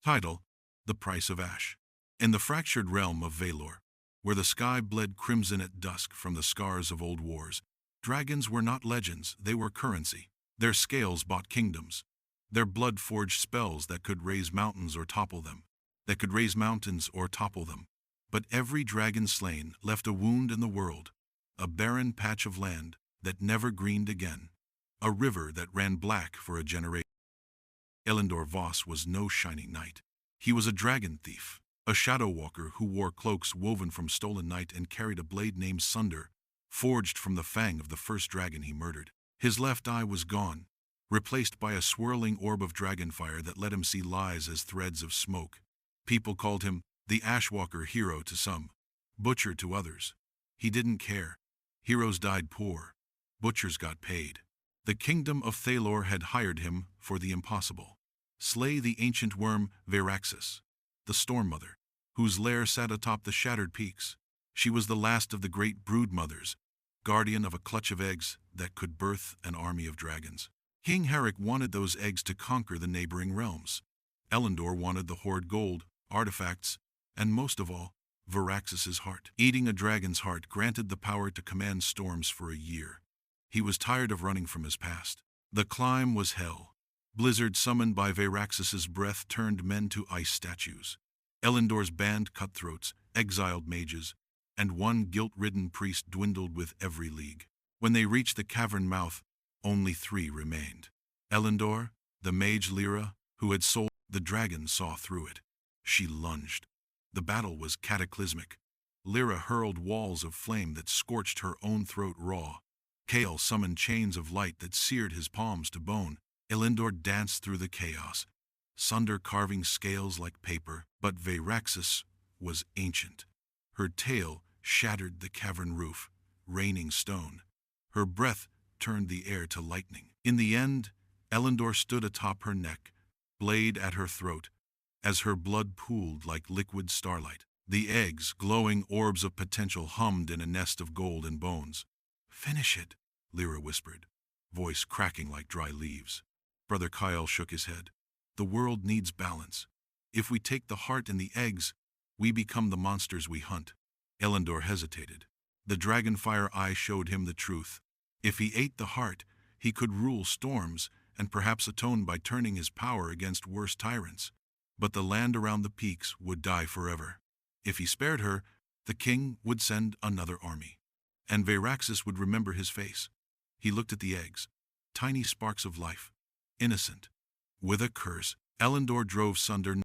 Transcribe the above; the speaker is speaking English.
Title: The Price of Ash. In the fractured realm of Valor, where the sky bled crimson at dusk from the scars of old wars, dragons were not legends, they were currency. Their scales bought kingdoms. Their blood forged spells that could raise mountains or topple them. But every dragon slain left a wound in the world, a barren patch of land that never greened again, a river that ran black for a generation. Elendor Voss was no shining knight. He was a dragon thief, a shadow walker who wore cloaks woven from stolen night and carried a blade named Sunder, forged from the fang of the first dragon he murdered. His left eye was gone, replaced by a swirling orb of dragonfire that let him see lies as threads of smoke. People called him the Ashwalker hero to some, butcher to others. He didn't care. Heroes died poor. Butchers got paid. The kingdom of Thalor had hired him for the impossible. Slay the ancient worm Veraxis, the Storm Mother, whose lair sat atop the shattered peaks. She was the last of the great brood mothers, guardian of a clutch of eggs that could birth an army of dragons. King Herrick wanted those eggs to conquer the neighboring realms. Elendor wanted the hoard gold, artifacts, and most of all, Veraxis's heart. Eating a dragon's heart granted the power to command storms for a year. He was tired of running from his past. The climb was hell. Blizzard summoned by Veraxis's breath turned men to ice statues. Elendor's banned cutthroats, exiled mages, and one guilt-ridden priest dwindled with every league. When they reached the cavern mouth, only 3 remained. Elendor, the mage Lyra, who had sold. The dragon saw through it. She lunged. The battle was cataclysmic. Lyra hurled walls of flame that scorched her own throat raw. Kael summoned chains of light that seared his palms to bone. Elendor danced through the chaos, Sunder carving scales like paper, but Veraxis was ancient. Her tail shattered the cavern roof, raining stone. Her breath turned the air to lightning. In the end, Elendor stood atop her neck, blade at her throat, as her blood pooled like liquid starlight. The eggs, glowing orbs of potential, hummed in a nest of gold and bones. "Finish it," Lyra whispered, voice cracking like dry leaves. Brother Kael shook his head. "The world needs balance. If we take the heart and the eggs, we become the monsters we hunt." Elendor hesitated. The dragonfire eye showed him the truth. If he ate the heart, he could rule storms and perhaps atone by turning his power against worse tyrants. But the land around the peaks would die forever. If he spared her, the king would send another army, and Veraxis would remember his face. He looked at the eggs, tiny sparks of life, innocent. With a curse, Elendor drove Sunder